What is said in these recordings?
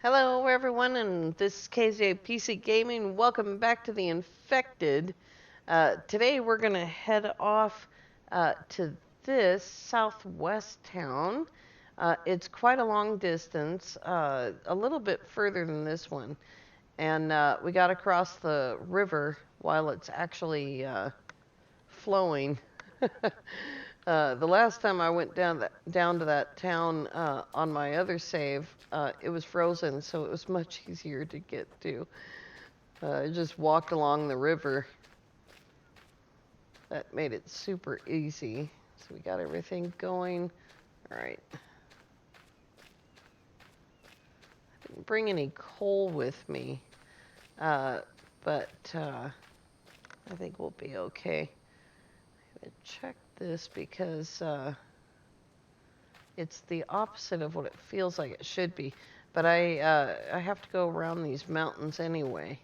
Hello, everyone, and this is KJ PC Gaming. Welcome back to the Infected. Today, we're going to head off to this southwest town. It's quite a long distance, a little bit further than this one, and we got to cross the river while it's actually flowing. The last time I went down to that town on my other save, it was frozen, so it was much easier to get to. I just walked along the river. That made it super easy. So we got everything going. All right. I didn't bring any coal with me, but I think we'll be okay. I'm gonna check this because it's the opposite of what it feels like it should be. But I have to go around these mountains anyway.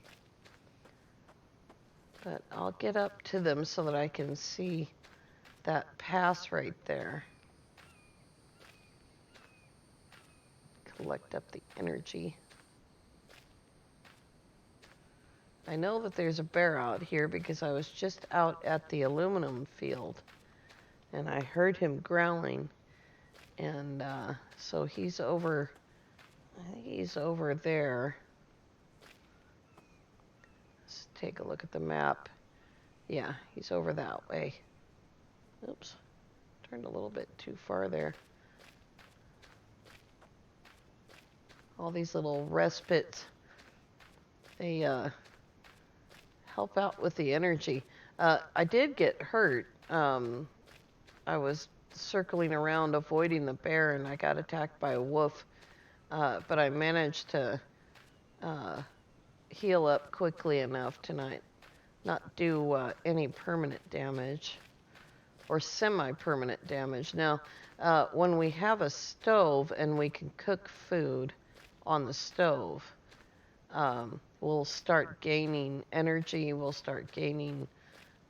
But I'll get up to them so that I can see that pass right there. Collect up the energy. I know that there's a bear out here because I was just out at the aluminum field and I heard him growling. And so he's over, I think he's over there. Let's take a look at the map. Yeah, he's over that way. Oops, turned a little bit too far there. All these little respites, they help out with the energy. I did get hurt. I was circling around avoiding the bear and I got attacked by a wolf. But I managed to heal up quickly enough to not do any permanent damage or semi-permanent damage. Now, when we have a stove and we can cook food on the stove, we'll start gaining energy, we'll start gaining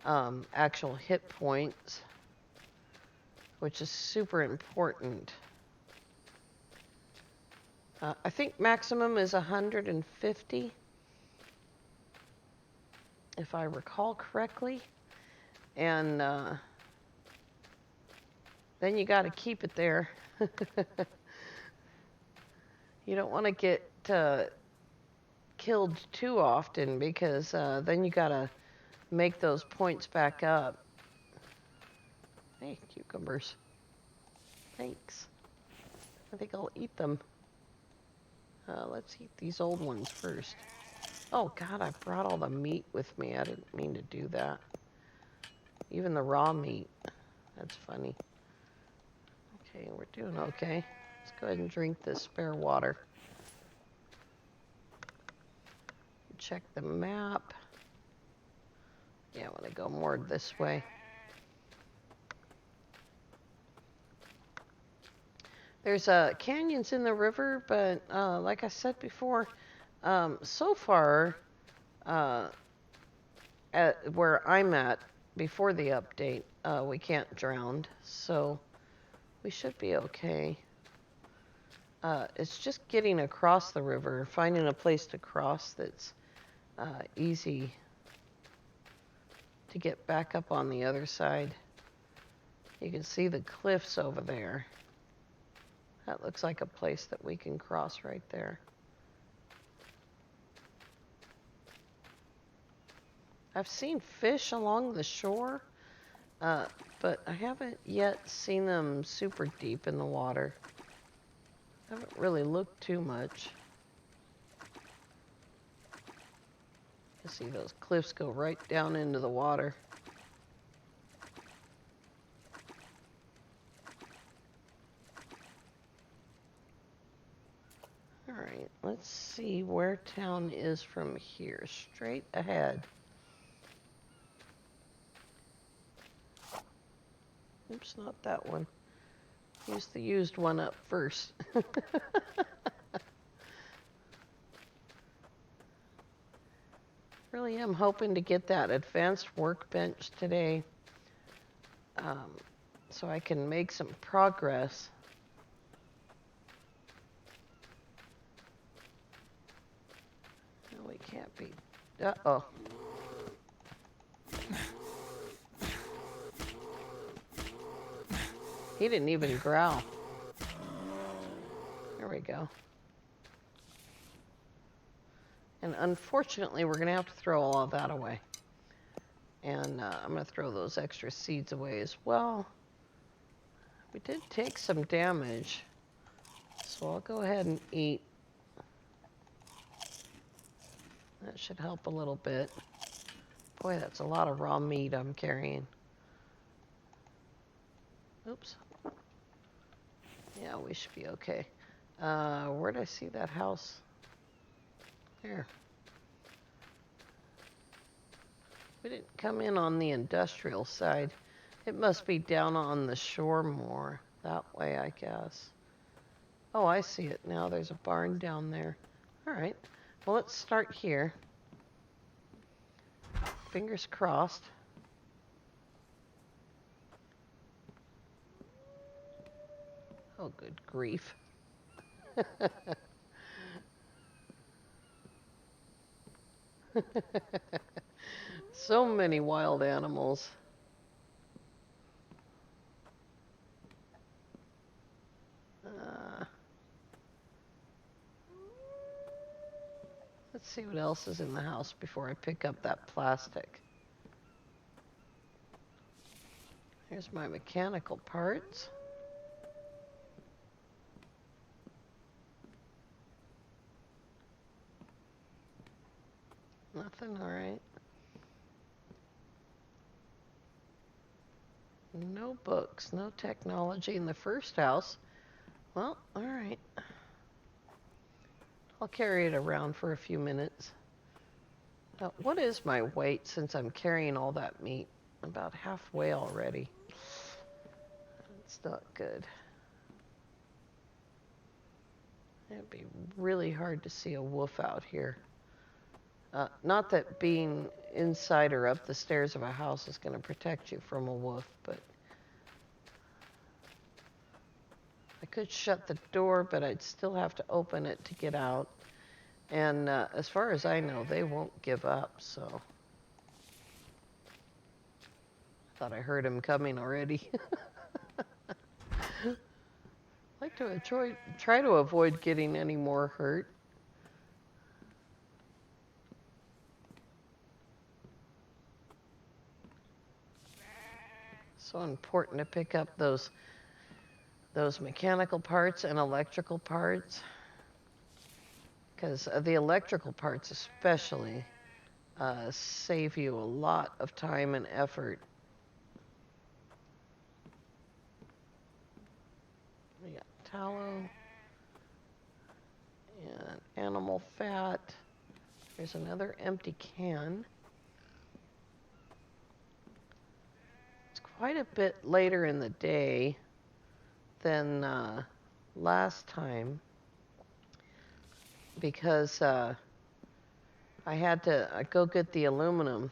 actual hit points, which is super important. I think maximum is 150, if I recall correctly. And then you got to keep it there. You don't want to get killed too often because then you got to make those points back up. Hey, cucumbers. Thanks. I think I'll eat them. Let's eat these old ones first. Oh God, I brought all the meat with me. I didn't mean to do that. Even the raw meat. That's funny. Okay, we're doing okay. Let's go ahead and drink this spare water. Check the map. Yeah, I want to go more this way. There's canyons in the river, but like I said before, so far, at where I'm at before the update, we can't drown, so we should be okay. It's just getting across the river, finding a place to cross that's easy to get back up on the other side. You can see the cliffs over there. That looks like a place that we can cross right there. I've seen fish along the shore, but I haven't yet seen them super deep in the water. I haven't really looked too much. You see those cliffs go right down into the water. All right, let's see where town is from here. Straight ahead. Oops, not that one. Use the used one up first. Really am hoping to get that advanced workbench today, so I can make some progress. Can't be. Uh-oh. He didn't even growl. There we go. And unfortunately, we're going to have to throw all of that away. And I'm going to throw those extra seeds away as well. We did take some damage, so I'll go ahead and eat. That should help a little bit. Boy, that's a lot of raw meat I'm carrying. Oops. Yeah, we should be okay. Where'd I see that house? There. We didn't come in on the industrial side. It must be down on the shore more. That way, I guess. Oh, I see it now. There's a barn down there. All right. Well, let's start here. Fingers crossed. Oh, good grief. So many wild animals. Let's see what else is in the house before I pick up that plastic. Here's my mechanical parts. Nothing, all right. No books, no technology in the first house. Well, all right. I'll carry it around for a few minutes. What is my weight since I'm carrying all that meat? About halfway already. It's not good. It'd be really hard to see a wolf out here. Not that being inside or up the stairs of a house is going to protect you from a wolf, but I could shut the door, but I'd still have to open it to get out. And as far as I know, they won't give up, so. Thought I heard him coming already. I like to try to avoid getting any more hurt. So important to pick up those mechanical parts and electrical parts, because the electrical parts especially save you a lot of time and effort. We got tallow and animal fat. There's another empty can. It's quite a bit later in the day than last time because I had to go get the aluminum.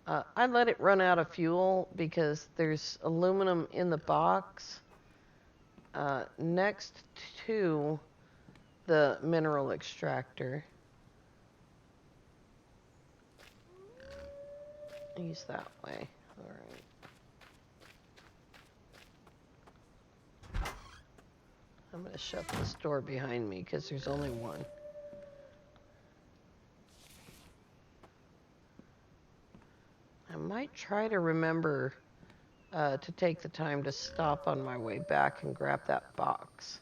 I let it run out of fuel because there's aluminum in the box next to the mineral extractor. Use that way. All right. I'm going to shut this door behind me because there's only one. I might try to remember to take the time to stop on my way back and grab that box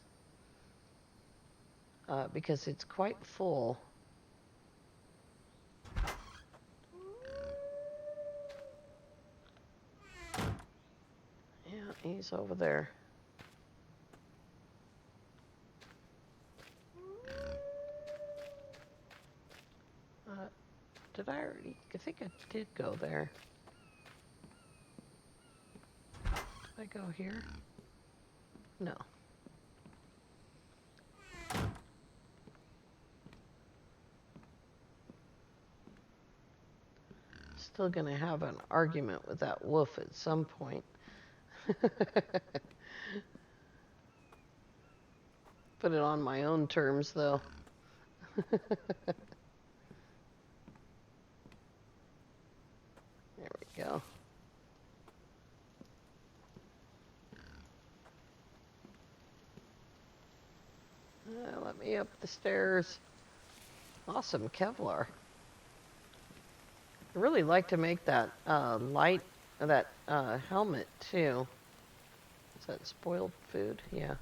because it's quite full. Yeah, he's over there. Did I already? I think I did go there. Did I go here? No. Still gonna have an argument with that wolf at some point. Put it on my own terms, though. me up the stairs. Awesome Kevlar. I really like to make that helmet too. Is that spoiled food? Yeah.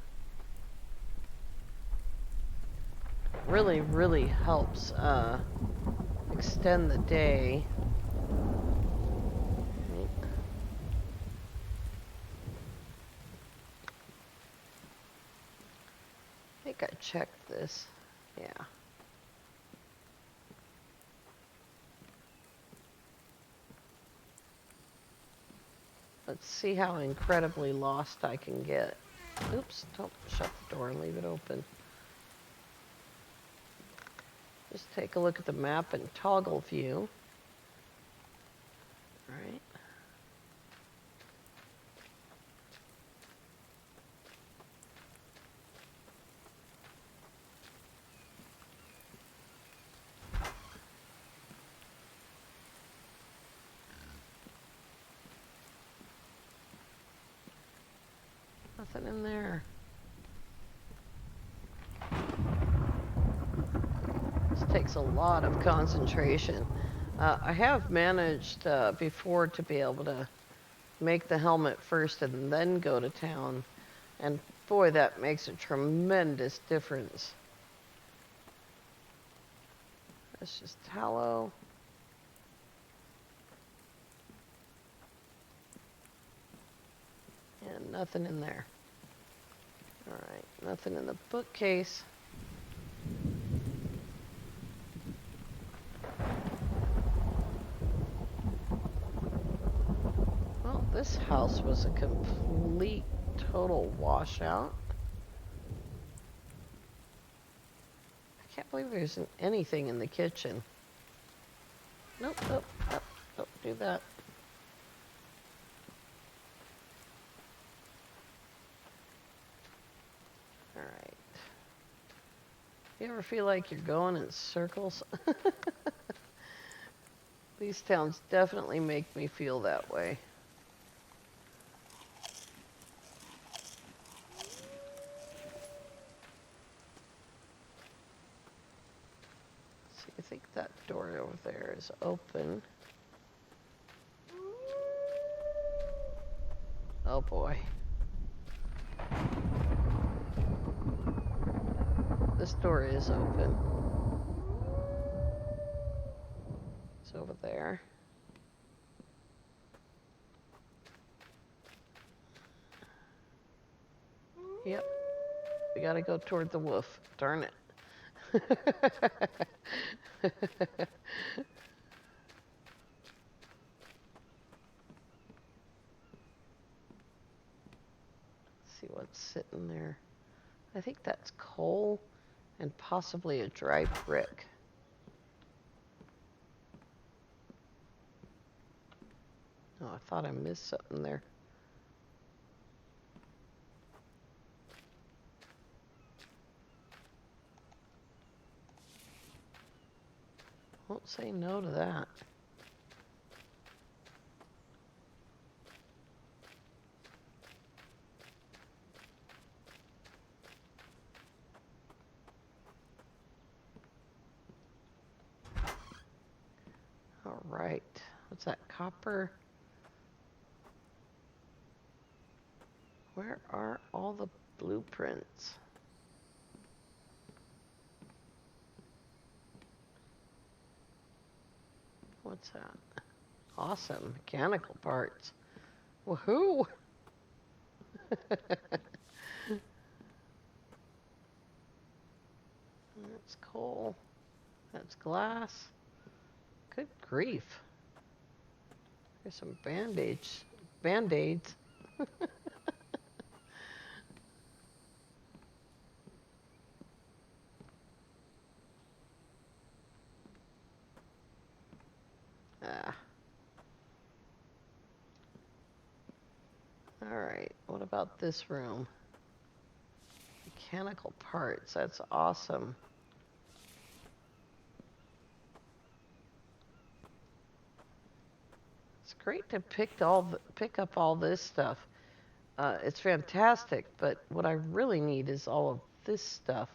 Really, really helps extend the day. I think I checked this. Yeah. Let's see how incredibly lost I can get. Oops, don't shut the door and leave it open. Just take a look at the map and toggle view. All right. Nothing in there. This takes a lot of concentration. I have managed before to be able to make the helmet first and then go to town. And boy, that makes a tremendous difference. That's just tallow. And nothing in there. All right, nothing in the bookcase. Well, this house was a complete, total washout. I can't believe there isn't anything in the kitchen. Nope, nope, nope, don't do that. All right. You ever feel like you're going in circles? These towns definitely make me feel that way. See, I think that door over there is open. Oh boy. This door is open. It's over there. Yep. We gotta go toward the wolf. Darn it. See what's sitting there. I think that's coal and possibly a dry brick. Oh, I thought I missed something there. Won't say no to that. All right. What's that, copper? Where are all the blueprints? What's that? Awesome. Mechanical parts. Woohoo! That's coal. That's glass. Good grief. There's some band-aids. Band-aids. All right, what about this room? Mechanical parts, that's awesome. It's great to pick up all this stuff. It's fantastic, but what I really need is all of this stuff.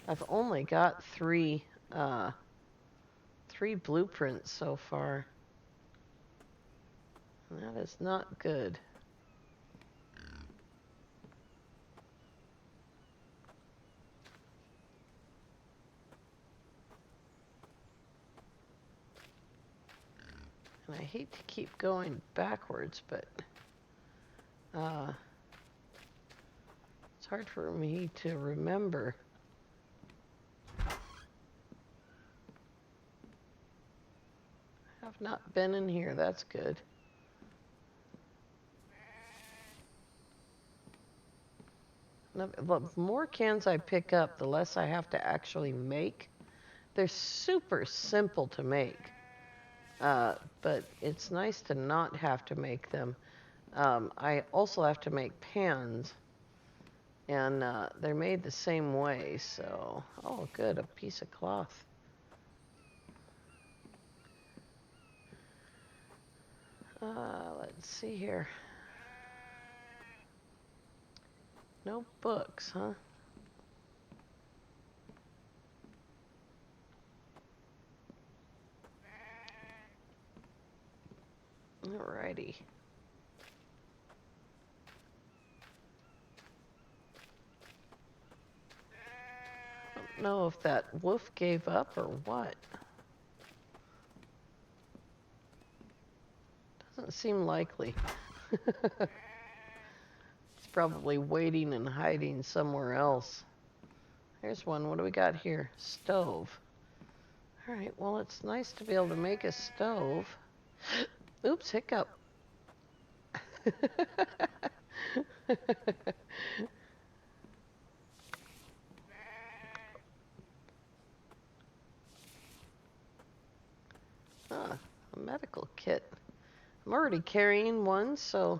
I've only got three blueprints so far. And that is not good. And I hate to keep going backwards, but it's hard for me to remember. I've not been in here, that's good. Now, the more cans I pick up, the less I have to actually make. They're super simple to make, but it's nice to not have to make them. I also have to make pans, and they're made the same way, so... Oh, good, a piece of cloth. Let's see here. No books, huh? Alrighty. I don't know if that wolf gave up or what. Doesn't seem likely. It's probably waiting and hiding somewhere else. Here's one. What do we got here? Stove. Alright, well, it's nice to be able to make a stove. Oops, hiccup. Ah, a medical kit. I'm already carrying one, so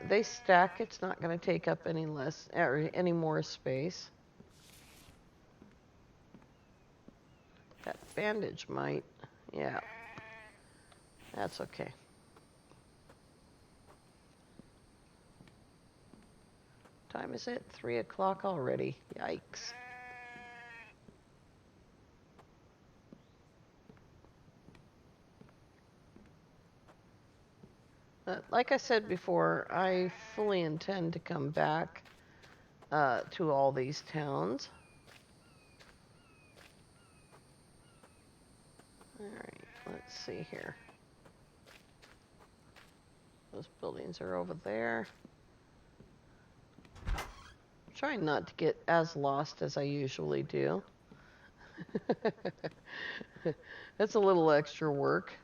they stack. It's not going to take up any less or any more space. That bandage might. Yeah. That's okay. Time is it? 3 o'clock already. Yikes. Like I said before, I fully intend to come back to all these towns. Alright, let's see here. Those buildings are over there. I'm trying not to get as lost as I usually do. That's a little extra work.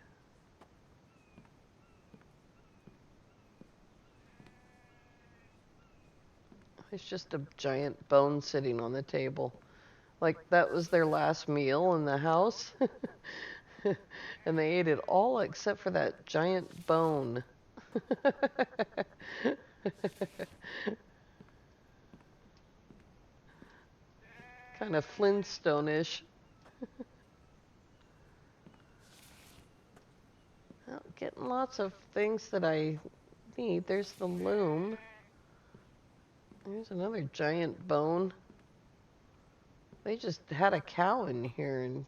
It's just a giant bone sitting on the table. Like that was their last meal in the house. And they ate it all except for that giant bone. Kind of Flintstone-ish. Well, getting lots of things that I need. There's the loom. There's another giant bone. They just had a cow in here and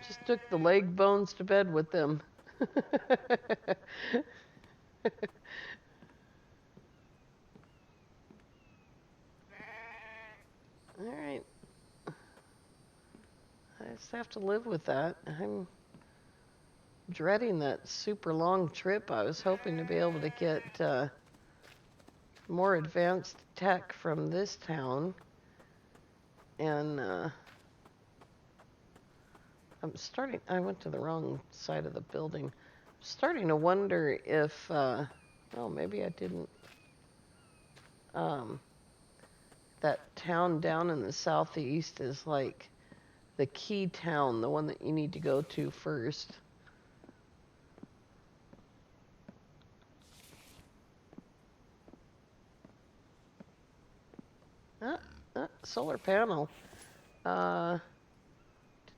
just took the leg bones to bed with them. Alright. I just have to live with that. I'm dreading that super long trip. I was hoping to be able to get more advanced tech from this town. And I went to the wrong side of the building. I'm starting to wonder if, maybe I didn't. That town down in the southeast is like the key town, the one that you need to go to first. Solar panel. Didn't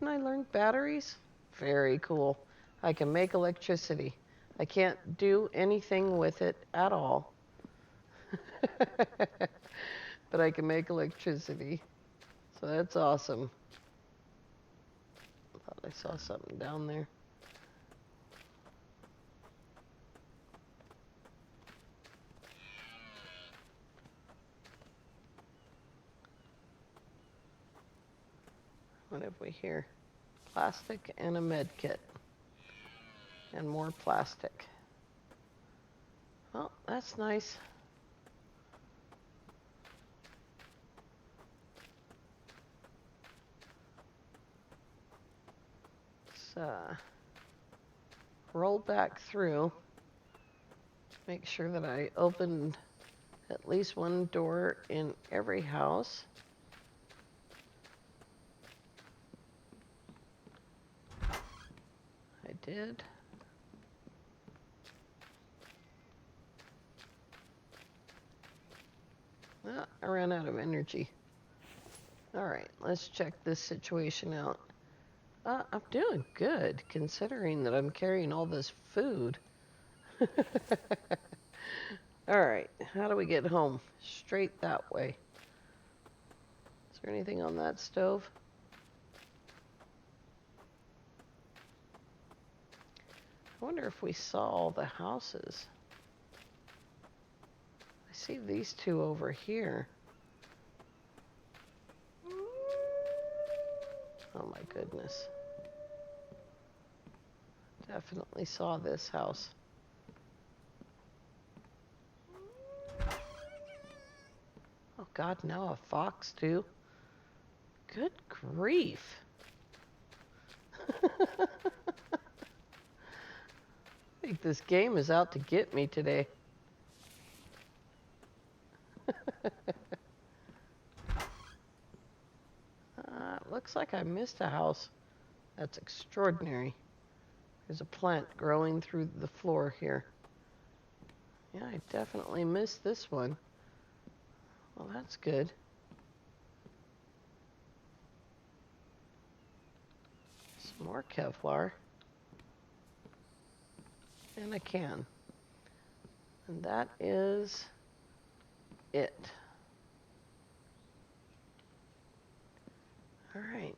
I learn batteries? Very cool. I can make electricity. I can't do anything with it at all. but I can make electricity. So that's awesome. Thought I saw something down there. What have we here? Plastic and a med kit. And more plastic. Well, that's nice. Let's roll back through. Make sure that I opened at least one door in every house. I did. Ah, I ran out of energy. All right, let's check this situation out. I'm doing good, considering that I'm carrying all this food. All right, how do we get home? Straight that way. Is there anything on that stove? I wonder if we saw all the houses. I see these two over here. Oh my goodness. Definitely saw this house. Oh God, now a fox too? Good grief. I think this game is out to get me today. Looks like I missed a house. That's extraordinary. There's a plant growing through the floor here. Yeah, I definitely missed this one. Well, that's good. Some more Kevlar. And a can. And that is it. All right.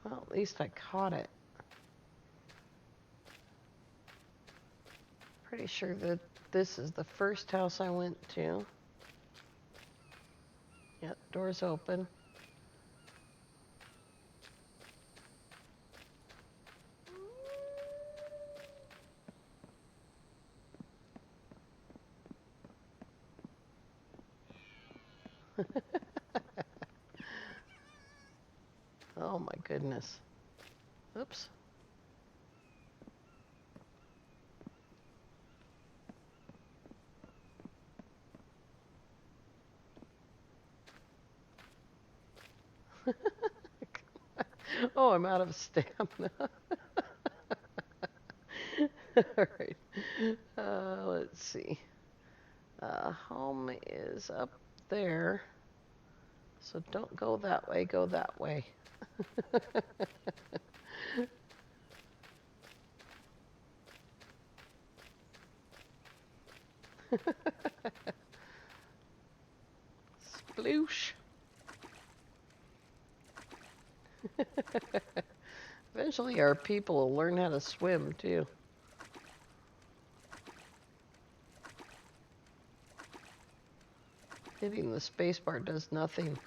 Well, at least I caught it. Pretty sure that this is the first house I went to. Yep, door's open. Oh my goodness. Oops. Oh, I'm out of stamina. All right. Let's see. Home is up there. So don't go that way, go that way. Sploosh. Eventually our people will learn how to swim too. Hitting the spacebar does nothing.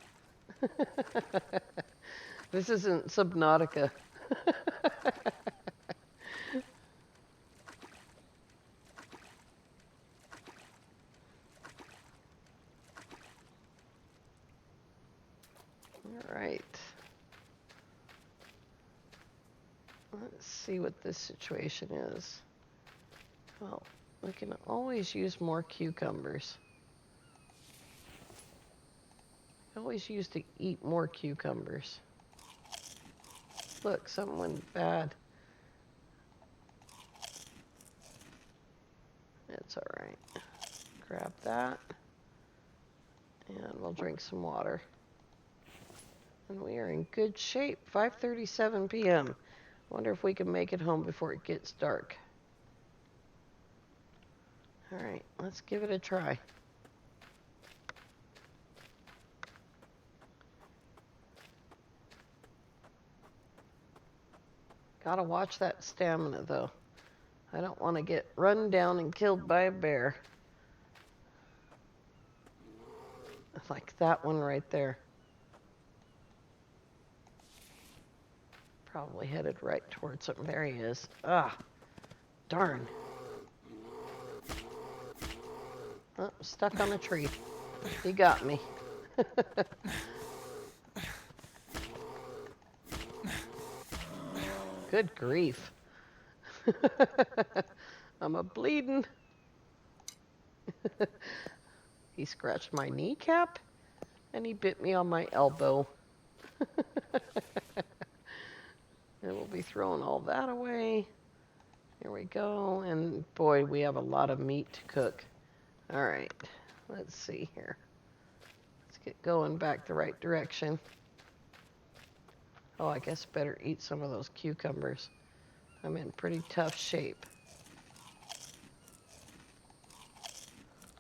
This isn't Subnautica. All right. Let's see what this situation is. Well, we can always use more cucumbers. I always used to eat more cucumbers. Look, something went bad. It's all right. Grab that. And we'll drink some water. And we are in good shape. 5:37 p.m. Wonder if we can make it home before it gets dark. All right, let's give it a try. Gotta watch that stamina, though. I don't want to get run down and killed by a bear. Like that one right there. Probably headed right towards him. There he is. Ah, darn. Oh, stuck on a tree. He got me. Good grief. I'm a bleeding. He scratched my kneecap and he bit me on my elbow. And we'll be throwing all that away. Here we go. And boy, we have a lot of meat to cook. All right, let's see here. Let's get going back the right direction. Oh, I guess better eat some of those cucumbers. I'm in pretty tough shape.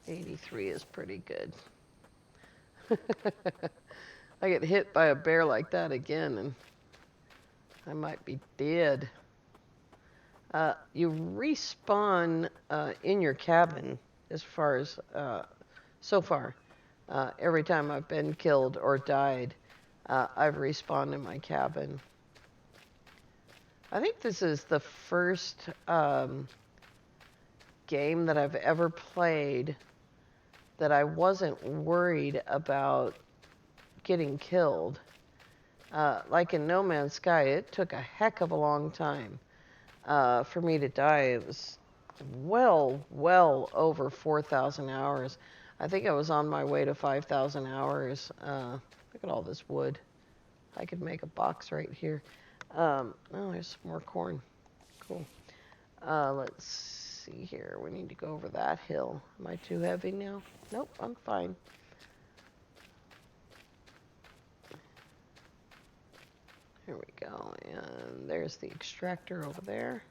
83 is pretty good. I get hit by a bear like that again and I might be dead. You respawn in your cabin as far as so far. Every time I've been killed or died, I've respawned in my cabin. I think this is the first game that I've ever played that I wasn't worried about getting killed. Like in No Man's Sky, it took a heck of a long time for me to die. It was well over 4,000 hours. I think I was on my way to 5,000 hours. Look at all this wood. I could make a box right here. Oh, there's some more corn. Cool. Let's see here. We need to go over that hill. Am I too heavy now? Nope, I'm fine. Here we go. And there's the extractor over there.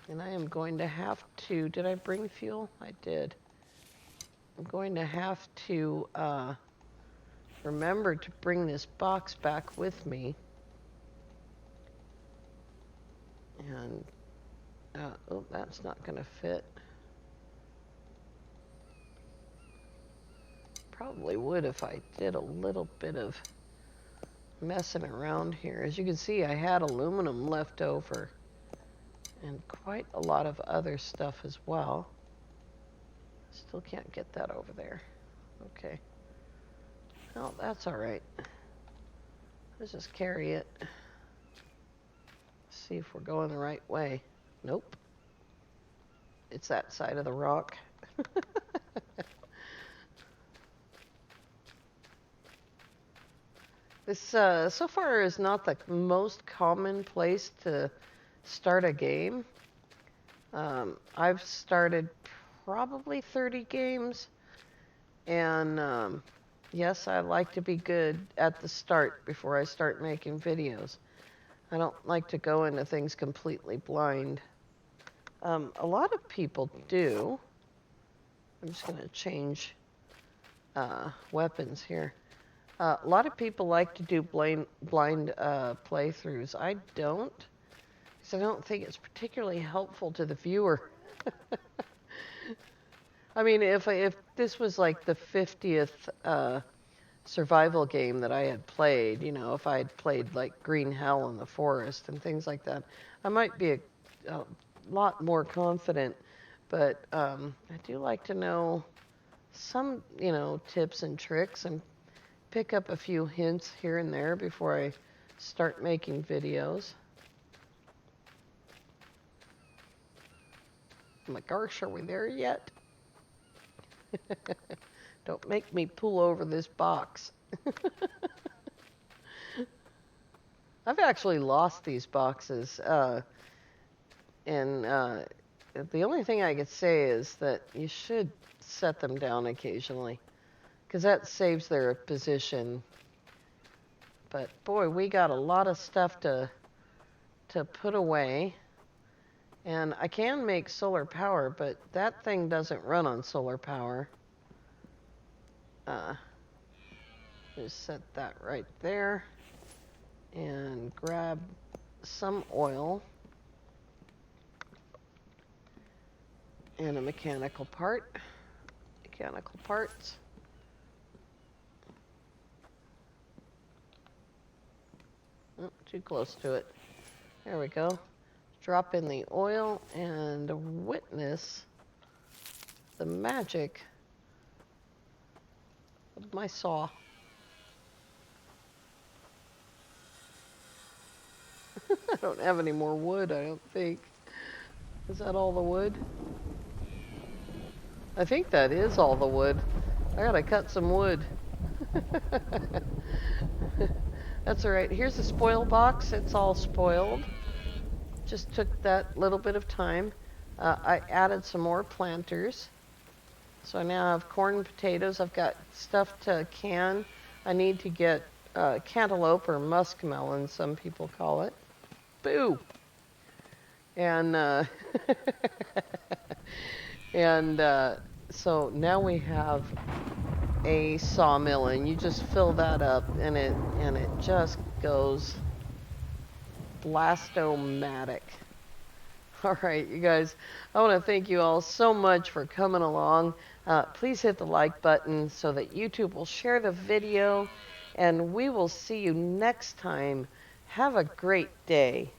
And I am going to have to, did I bring fuel? I did. I'm going to have to remember to bring this box back with me. And, oh, that's not going to fit. Probably would if I did a little bit of messing around here. As you can see, I had aluminum left over. And quite a lot of other stuff as well. Still can't get that over there. Okay. Well, that's all right. Let's just carry it. See if we're going the right way. Nope. It's that side of the rock. This, so far, is not the most common place to start a game. I've started probably 30 games, and yes, I like to be good at the start before I start making videos. I don't like to go into things completely blind. A lot of people do. I'm just going to change weapons here. A lot of people like to do blind playthroughs. I don't, because I don't think it's particularly helpful to the viewer. I mean, if this was like the 50th survival game that I had played, you know, if I had played like Green Hell in the Forest and things like that, I might be a lot more confident. But I do like to know some, you know, tips and tricks and pick up a few hints here and there before I start making videos. Oh my gosh, are we there yet? Don't make me pull over this box. I've actually lost these boxes, and the only thing I could say is that you should set them down occasionally, because that saves their position. But boy, we got a lot of stuff to put away. And I can make solar power, but that thing doesn't run on solar power. Just set that right there and grab some oil and a mechanical parts. Oh, too close to it. There we go. Drop in the oil and witness the magic of my saw. I don't have any more wood, I don't think. Is that all the wood? I think that is all the wood. I gotta cut some wood. That's all right. Here's the spoil box. It's all spoiled. Just took that little bit of time. I added some more planters. So I now have corn and potatoes. I've got stuff to can. I need to get cantaloupe or muskmelon, some people call it. Boo! And so now we have a sawmill, and you just fill that up, and it just goes blastomatic. All right, you guys, I want to thank you all so much for coming along. Please hit the like button so that YouTube will share the video, and we will see you next time. Have a great day.